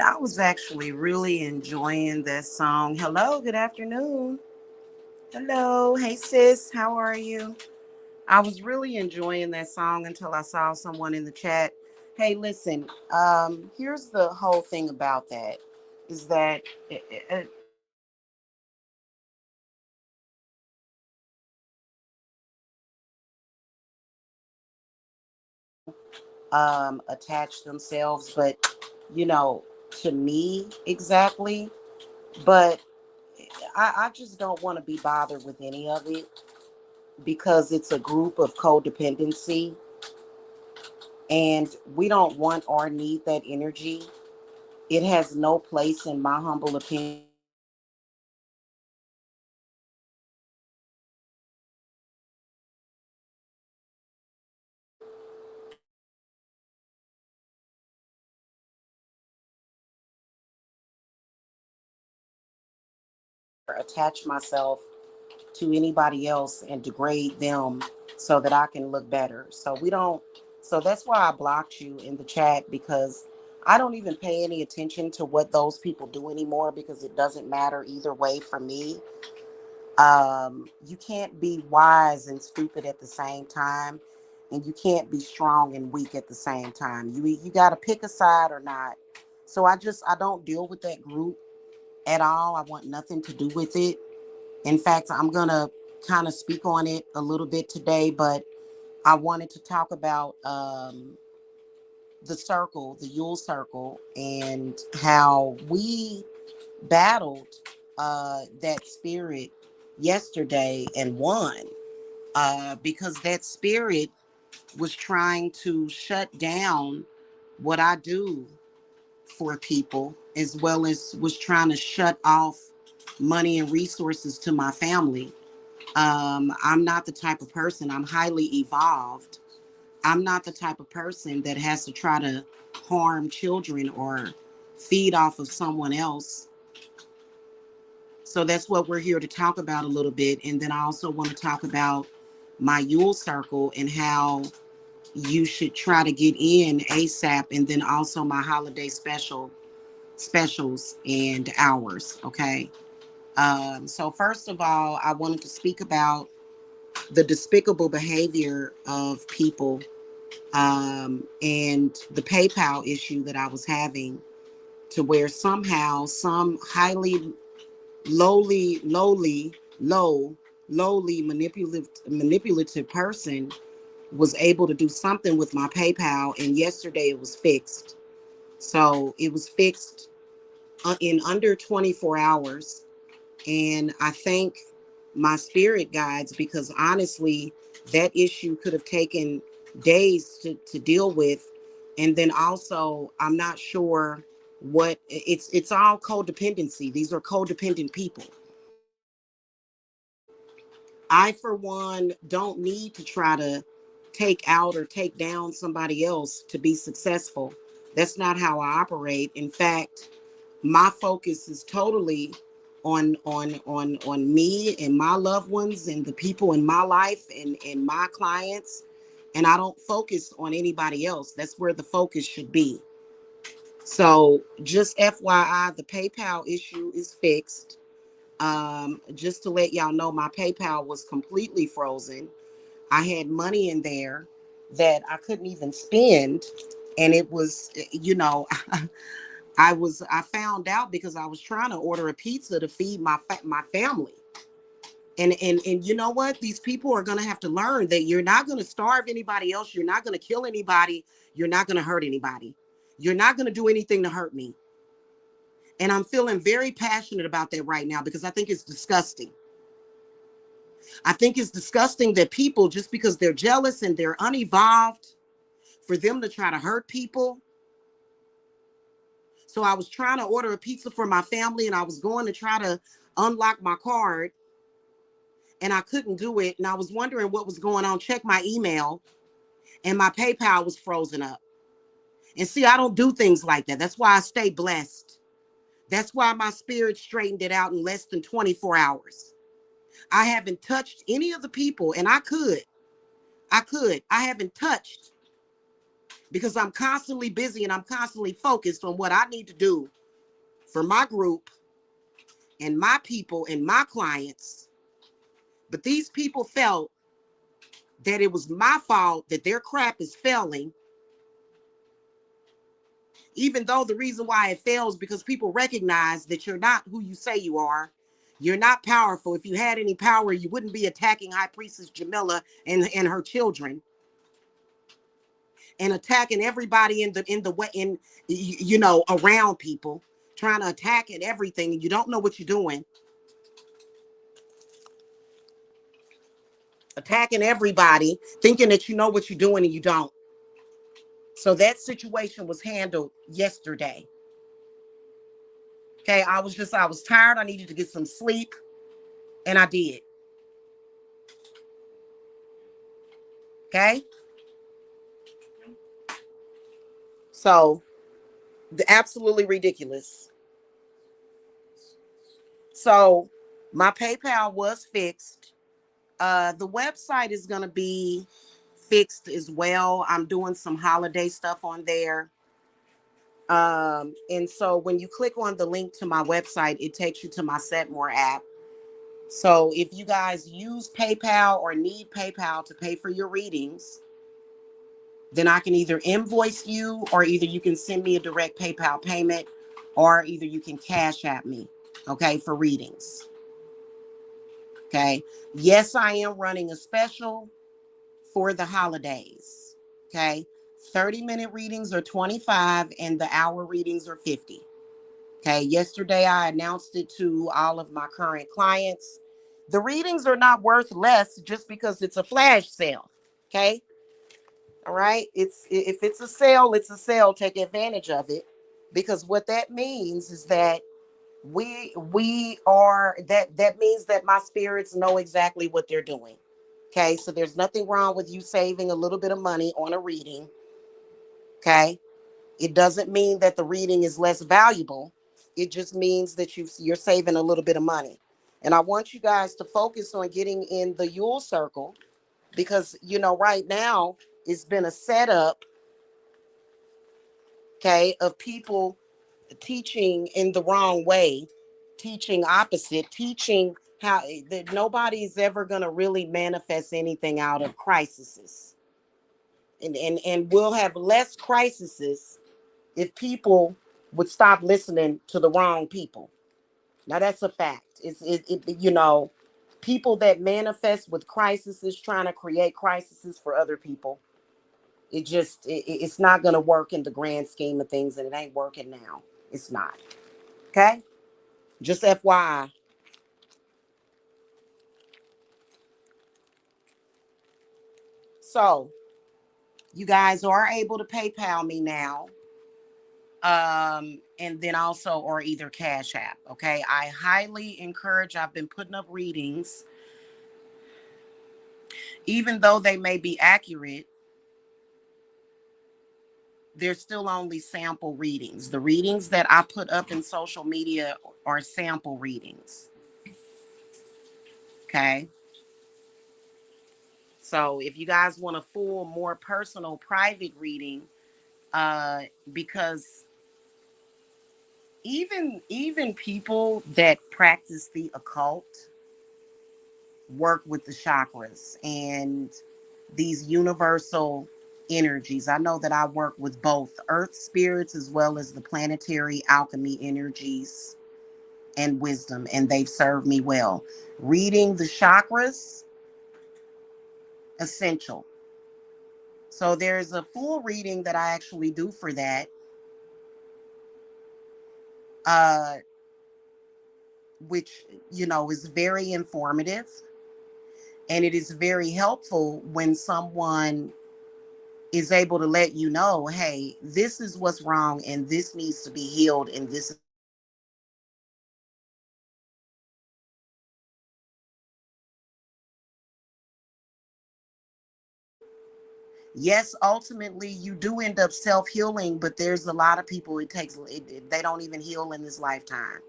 I was actually really enjoying this song. Hello, good afternoon. Hello, hey sis, how are you? I was really enjoying that song until I saw someone in the chat. Hey, listen, here's the whole thing about that is that attach themselves, but you know, to me exactly. But I just don't want to be bothered with any of it because it's a group of codependency and we don't want or need that energy. It has no place, in my humble opinion, attach myself to anybody else and degrade them so that I can look better. So we don't, so that's why I blocked you in the chat, because I don't even pay any attention to what those people do anymore, because it doesn't matter either way for me. You can't be wise and stupid at the same time, and you can't be strong and weak at the same time. You got to pick a side or not. So I don't deal with that group at all. I want nothing to do with it. In fact, I'm gonna kind of speak on it a little bit today, but I wanted to talk about the circle, the Yule circle, and how we battled that spirit yesterday and won, because that spirit was trying to shut down what I do for people, as well as was trying to shut off money and resources to my family. I'm not the type of person, I'm highly evolved. I'm not the type of person that has to try to harm children or feed off of someone else. So that's what we're here to talk about a little bit. And then I also want to talk about my Yule circle and how you should try to get in ASAP, and then also my holiday specials and hours. Okay. So first of all, I wanted to speak about the despicable behavior of people, and the PayPal issue that I was having, to where somehow some highly low, lowly manipulative person was able to do something with my PayPal, and yesterday it was fixed. So it was fixed in under 24 hours. And I thank my spirit guides, because honestly, that issue could have taken days to deal with. And then also, I'm not sure what it's all codependency. These are codependent people. I, for one, don't need to try to take out or take down somebody else to be successful. That's not how I operate. In fact, my focus is totally on me and my loved ones and the people in my life and my clients, and I don't focus on anybody else. That's where the focus should be. So just FYI, the PayPal issue is fixed. Just to let y'all know, my PayPal was completely frozen. I had money in there that I couldn't even spend, and it was, I found out because I was trying to order a pizza to feed my family. And you know what? These people are going to have to learn that you're not going to starve anybody else. You're not going to kill anybody. You're not going to hurt anybody. You're not going to do anything to hurt me. And I'm feeling very passionate about that right now, because I think it's disgusting. I think it's disgusting that people, just because they're jealous and they're unevolved, for them to try to hurt people. So I was trying to order a pizza for my family, and I was going to try to unlock my card, and I couldn't do it. And I was wondering what was going on. Check my email, and my PayPal was frozen up. And see, I don't do things like that. That's why I stay blessed. That's why my spirit straightened it out in less than 24 hours. I haven't touched any of the people, and I could. I haven't touched, because I'm constantly busy and I'm constantly focused on what I need to do for my group and my people and my clients. But these people felt that it was my fault that their crap is failing, even though the reason why it fails because people recognize that you're not who you say you are. You're not powerful. If you had any power, you wouldn't be attacking High Priestess Jamila and her children, and attacking everybody around people, trying to attack at everything, and you don't know what you're doing. Attacking everybody, thinking that you know what you're doing, and you don't. So that situation was handled yesterday. Okay, I was tired. I needed to get some sleep, and I did. Okay. So, absolutely ridiculous. So, My PayPal was fixed. The website is going to be fixed as well. I'm doing some holiday stuff on there. And so when you click on the link to my website, it takes you to my Setmore app. So if you guys use PayPal or need PayPal to pay for your readings, then I can either invoice you, or either you can send me a direct PayPal payment, or either you can cash at me, okay, for readings. Okay. Yes, I am running a special for the holidays. Okay. 30-minute readings are 25 and the hour readings are 50. Okay. Yesterday I announced it to all of my current clients. The readings are not worth less just because it's a flash sale. Okay. All right. If it's a sale, it's a sale. Take advantage of it, because what that means is that we are that means that my spirits know exactly what they're doing. Okay, so there's nothing wrong with you saving a little bit of money on a reading. Okay, it doesn't mean that the reading is less valuable. It just means that you're saving a little bit of money. And I want you guys to focus on getting in the Yule circle, because right now it's been a setup, okay, of people teaching in the wrong way, teaching opposite, teaching how that nobody's ever going to really manifest anything out of crises. And we'll have less crises if people would stop listening to the wrong people. Now that's a fact. People that manifest with crises trying to create crises for other people. It's not going to work in the grand scheme of things, and it ain't working now. It's not. Okay? Just FYI. So you guys are able to PayPal me now. And then also, or either Cash App. Okay. I highly encourage, I've been putting up readings, even though they may be accurate, they're still only sample readings. The readings that I put up in social media are sample readings. Okay. So if you guys want a full, more personal, private reading, uh, because even people that practice the occult work with the chakras and these universal energies. I know that I work with both earth spirits as well as the planetary alchemy energies and wisdom, and they've served me well. Reading the chakras, essential. So there's a full reading that I actually do for that, uh, which is very informative. And it is very helpful when someone is able to let you know, hey, this is what's wrong and this needs to be healed and this. Yes, ultimately you do end up self-healing, but there's a lot of people they don't even heal in this lifetime.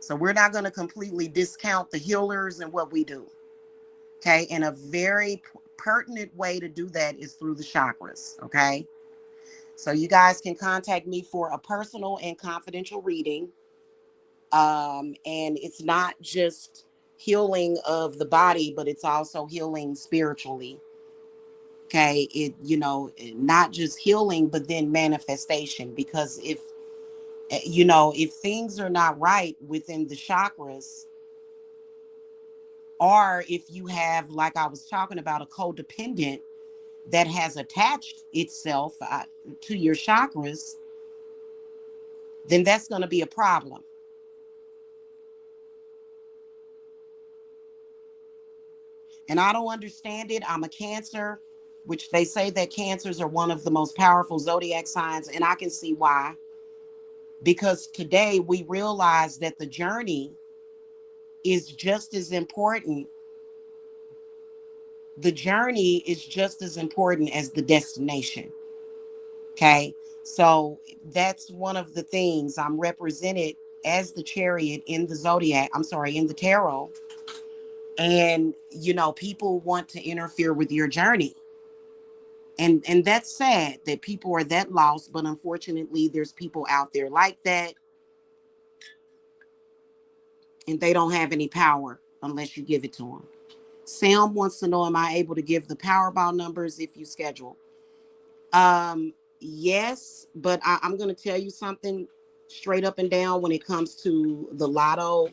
So we're not going to completely discount the healers and what we do. Okay. And a very pertinent way to do that is through the chakras. Okay. So you guys can contact me for a personal and confidential reading. And it's not just healing of the body, but it's also healing spiritually. Okay. Not just healing, but then manifestation. Because if things are not right within the chakras, or if you have, like I was talking about, a codependent that has attached itself to your chakras, then that's going to be a problem. And I don't understand it. I'm a Cancer, which they say that Cancers are one of the most powerful zodiac signs, and I can see why. Because today we realize that the journey is just as important. The journey is just as important as the destination. Okay. So that's one of the things. I'm represented as the chariot in the zodiac. I'm sorry, in the tarot. And, people want to interfere with your journey. And that's sad that people are that lost. But unfortunately, there's people out there like that. And they don't have any power unless you give it to them. Sam wants to know, am I able to give the Powerball numbers if you schedule? Yes, but I'm going to tell you something straight up and down when it comes to the lotto.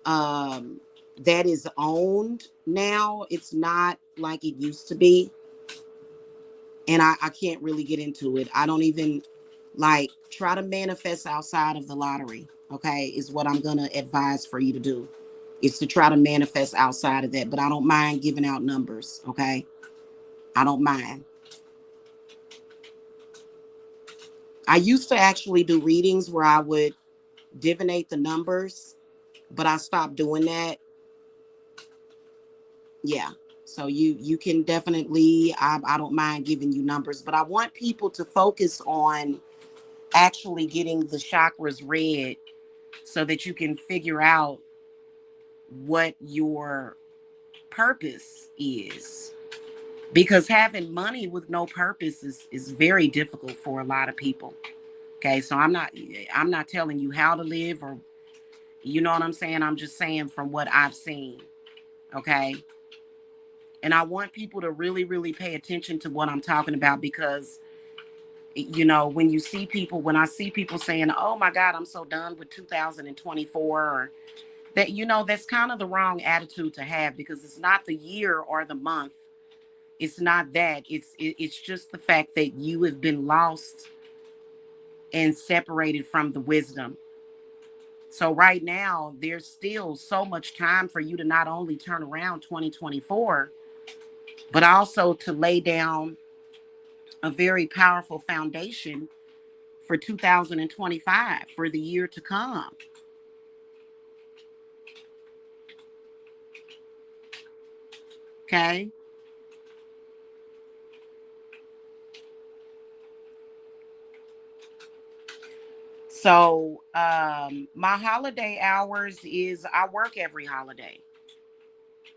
Um, that is owned now. It's not like it used to be. And I can't really get into it. I don't even like try to manifest outside of the lottery. Okay, is what I'm going to advise for you to do, is to try to manifest outside of that. But I don't mind giving out numbers. Okay, I don't mind. I used to actually do readings where I would divinate the numbers, but I stopped doing that. Yeah. So you can definitely, I don't mind giving you numbers, but I want people to focus on actually getting the chakras read so that you can figure out what your purpose is. Because having money with no purpose is very difficult for a lot of people. Okay, so I'm not telling you how to live, or you know what I'm saying? I'm just saying from what I've seen. Okay. And I want people to really, really pay attention to what I'm talking about, because, when I see people saying, oh my God, I'm so done with 2024, or that, that's kind of the wrong attitude to have, because it's not the year or the month. It's not that. It's just the fact that you have been lost and separated from the wisdom. So right now, there's still so much time for you to not only turn around 2024, but also to lay down a very powerful foundation for 2025, for the year to come. Okay. So my holiday hours is, I work every holiday.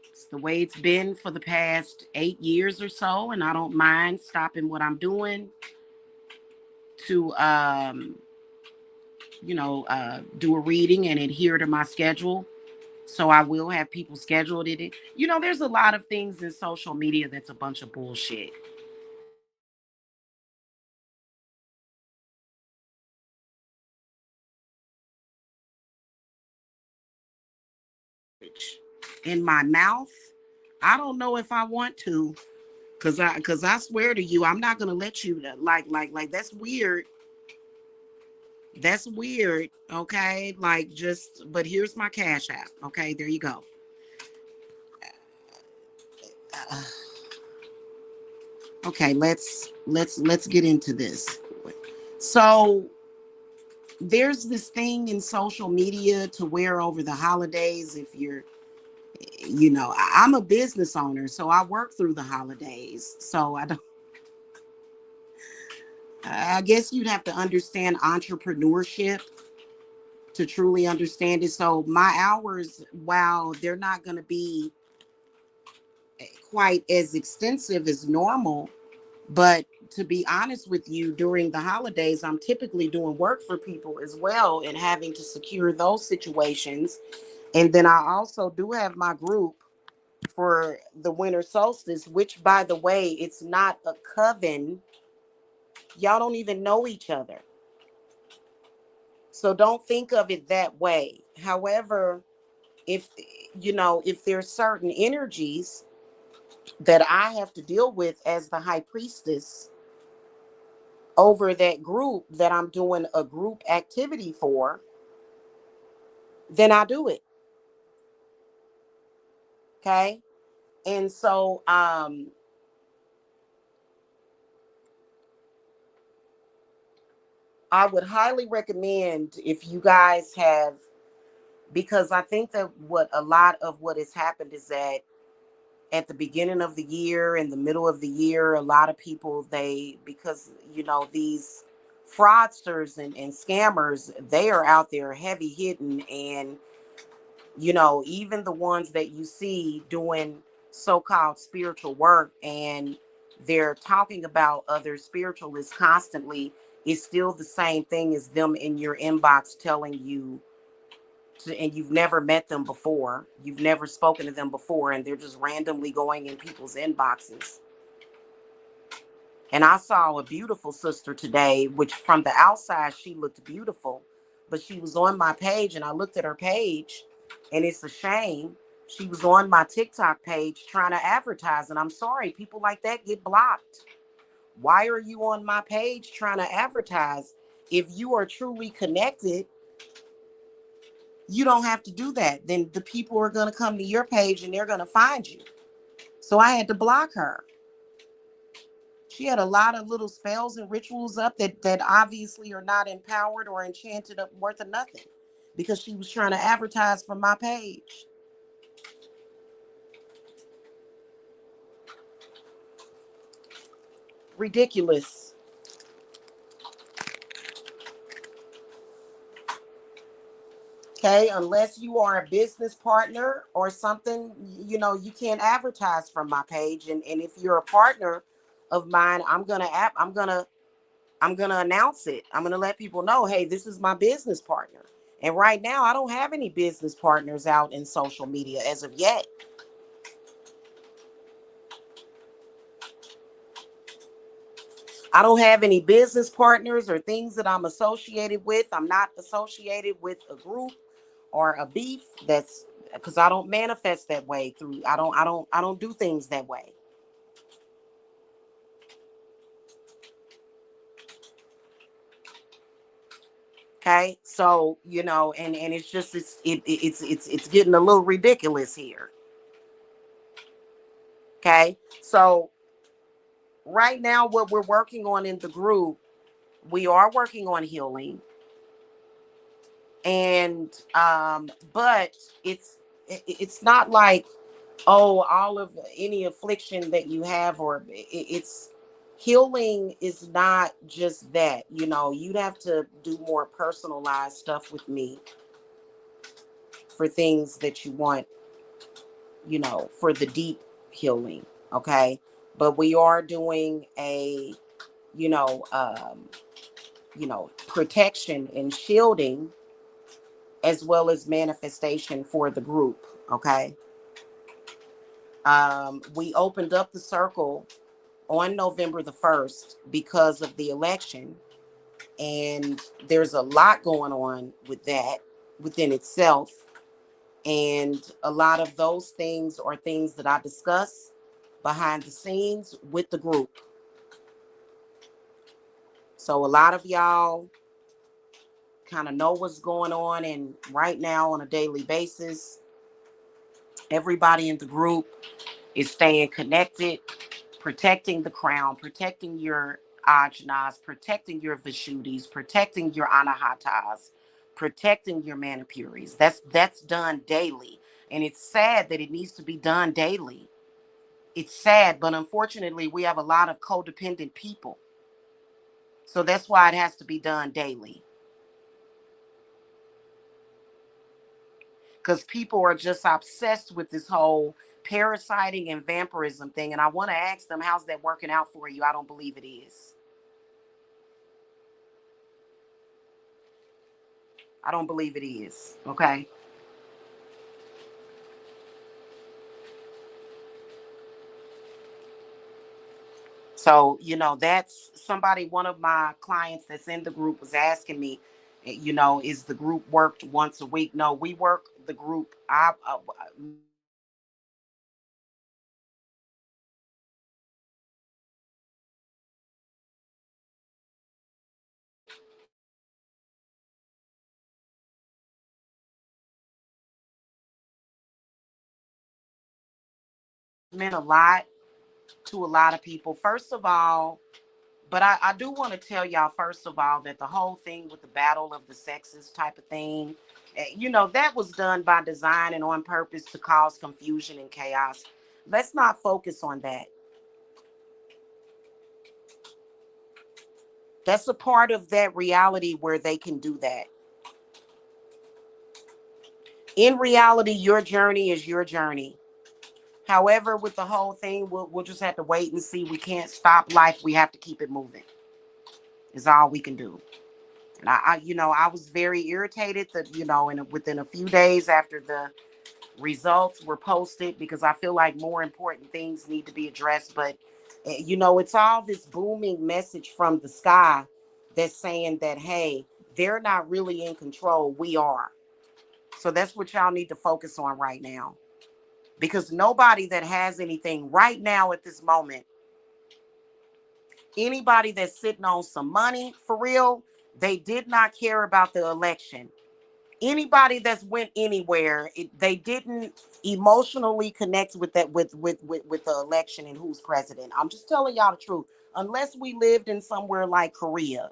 It's the way it's been for the past 8 years or so, and I don't mind stopping what I'm doing to do a reading and adhere to my schedule. So I will have people scheduled it. There's a lot of things in social media that's a bunch of bullshit. In my mouth, I don't know if I want to, cause I swear to you, I'm not gonna let you, like that's weird. That's weird. Okay, like, just, but here's my Cash App. Okay, there you go. Uh, okay, let's get into this. So there's this thing in social media to wear over the holidays. If you're, I'm a business owner, so I work through the holidays. So I don't. I guess you'd have to understand entrepreneurship to truly understand it. So my hours, while they're not going to be quite as extensive as normal, but to be honest with you, during the holidays, I'm typically doing work for people as well and having to secure those situations. And then I also do have my group for the winter solstice, which, by the way, it's not a coven. Y'all don't even know each other. So don't think of it that way. However, if if there's certain energies that I have to deal with as the high priestess over that group that I'm doing a group activity for, then I do it. Okay. And so I would highly recommend, if you guys have, because I think that what a lot of what has happened is that at the beginning of the year, in the middle of the year, a lot of people, because, these fraudsters and scammers, they are out there heavy hitting. And, even the ones that you see doing so-called spiritual work, and they're talking about other spiritualists constantly, is still the same thing as them in your inbox telling you and you've never met them before, you've never spoken to them before, and they're just randomly going in people's inboxes. And I saw a beautiful sister today, which from the outside she looked beautiful, but she was on my page, and I looked at her page, and it's a shame. She was on my TikTok page trying to advertise, and I'm sorry, people like that get blocked. Why are you on my page trying to advertise? If you are truly connected, you don't have to do that. Then the people are going to come to your page and they're going to find you. So I had to block her. She had a lot of little spells and rituals up that obviously are not empowered or enchanted up worth of nothing, because she was trying to advertise from my page. Ridiculous. Okay, unless you are a business partner or something, you can't advertise from my page. And if you're a partner of mine, I'm gonna announce it. I'm gonna let people know, hey, this is my business partner. And right now, I don't have any business partners out in social media as of yet. I don't have any business partners or things that I'm associated with. I'm not associated with a group or a beef. That's because I don't manifest that way through. I don't do things that way. Okay, so and it's just it's getting a little ridiculous here. Okay, so right now, what we're working on in the group, we are working on healing. And but it's not like, oh, all of any affliction that you have, or it's healing is not just that. You'd have to do more personalized stuff with me for things that you want, for the deep healing. Okay, but we are doing a you know um protection and shielding, as well as manifestation for the group. Okay. We opened up the circle on November the 1st because of the election. And there's a lot going on with that within itself. And a lot of those things are things that I discuss behind the scenes with the group. So a lot of y'all kind of know what's going on. And right now, on a daily basis, everybody in the group is staying connected, protecting the crown, protecting your ajnas, protecting your vishuddhis, protecting your anahatas, protecting your manipuris. That's done daily. And it's sad that it needs to be done daily. It's sad, but unfortunately, we have a lot of codependent people. So that's why it has to be done daily. Because people are just obsessed with this whole parasiting and vampirism thing. And I want to ask them, how's that working out for you? I don't believe it is. I don't believe it is. Okay. So, that's somebody, one of my clients that's in the group was asking me, is the group worked once a week? No, we work the group. I meant a lot to a lot of people. First of all, but I do want to tell y'all, first of all, that the whole thing with the battle of the sexes type of thing, that was done by design and on purpose to cause confusion and chaos. Let's not focus on that. That's a part of that reality where they can do that. In reality, your journey is your journey. However, with the whole thing, we'll just have to wait and see. We can't stop life. We have to keep it moving. Is all we can do. And I was very irritated that, within a few days after the results were posted, because I feel like more important things need to be addressed. But, it's all this booming message from the sky that's saying that, hey, they're not really in control. We are. So that's what y'all need to focus on right now. Because nobody that has anything right now at this moment, anybody that's sitting on some money for real, they did not care about the election. Anybody that's went anywhere, they didn't emotionally connect with that with the election and who's president. I'm just telling y'all the truth. Unless we lived in somewhere like Korea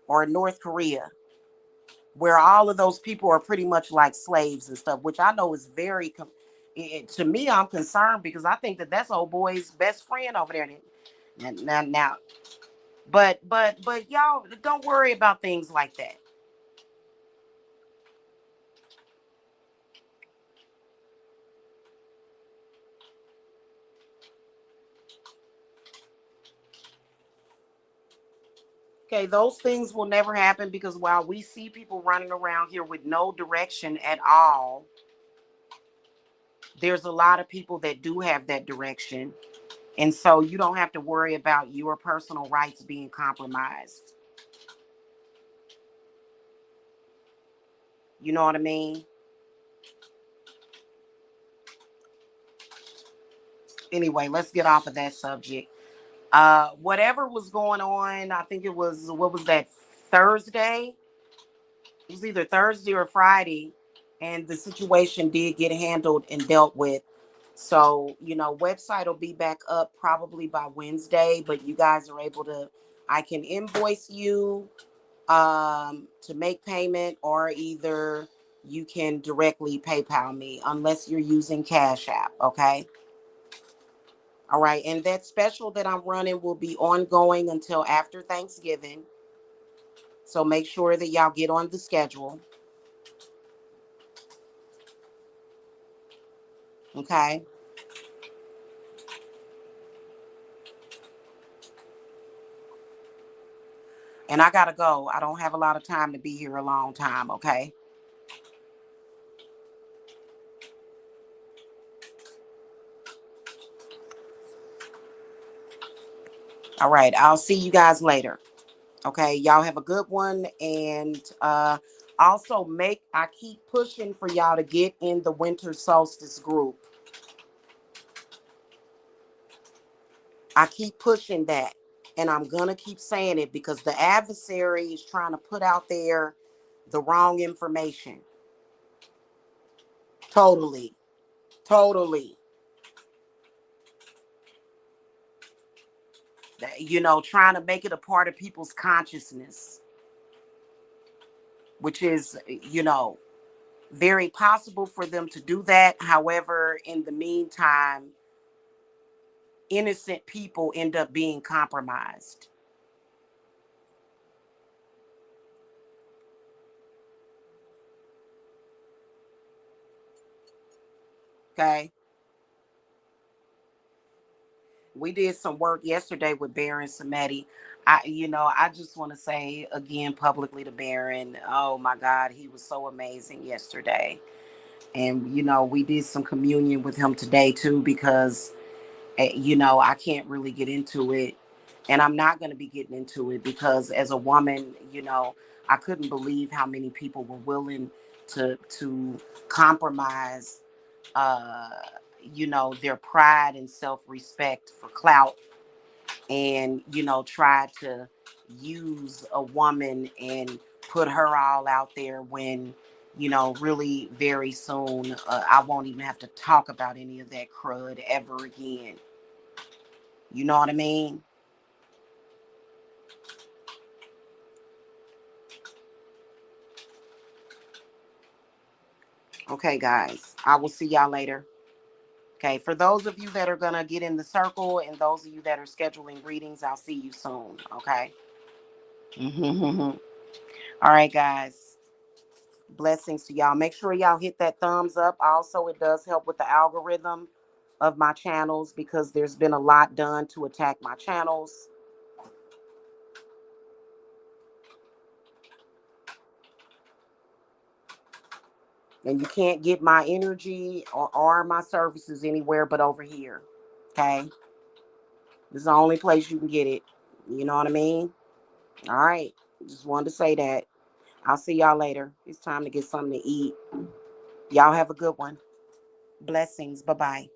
or North Korea, where all of those people are pretty much like slaves and stuff, which I know is very to me, I'm concerned because I think that that's old boy's best friend over there. Now, but y'all don't worry about things like that. Okay, those things will never happen because while we see people running around here with no direction at all, there's a lot of people that do have that direction. And so you don't have to worry about your personal rights being compromised. You know what I mean? Anyway, let's get off of that subject. Whatever was going on, I think it was, what was that, Thursday? It was either Thursday or Friday, and the situation did get handled and dealt with. So, website will be back up probably by Wednesday, but you guys are able to, I can invoice you to make payment, or either you can directly PayPal me unless you're using Cash App. Okay. All right. And that special that I'm running will be ongoing until after Thanksgiving. So make sure that y'all get on the schedule. Okay. And I gotta go. I don't have a lot of time to be here a long time. Okay. All right. I'll see you guys later. Okay. Y'all have a good one. And also I keep pushing for y'all to get in the winter solstice group. I keep pushing that. And I'm gonna keep saying it because the adversary is trying to put out there the wrong information. Totally. Totally. Trying to make it a part of people's consciousness, which is, very possible for them to do that. However, in the meantime, innocent people end up being compromised. Okay. We did some work yesterday with Baron Samedi. I just want to say again publicly to Baron, oh my God, he was so amazing yesterday. And, we did some communion with him today too, because, I can't really get into it. And I'm not going to be getting into it because as a woman, I couldn't believe how many people were willing to compromise, uh, their pride and self-respect for clout, and, try to use a woman and put her all out there when, really very soon, I won't even have to talk about any of that crud ever again. You know what I mean? Okay, guys. I will see y'all later. Okay, for those of you that are going to get in the circle and those of you that are scheduling readings, I'll see you soon. Okay. All right, guys. Blessings to y'all. Make sure y'all hit that thumbs up. Also, it does help with the algorithm of my channels because there's been a lot done to attack my channels. And you can't get my energy or my services anywhere but over here. Okay. This is the only place you can get it. You know what I mean? All right. Just wanted to say that. I'll see y'all later. It's time to get something to eat. Y'all have a good one. Blessings. Bye-bye.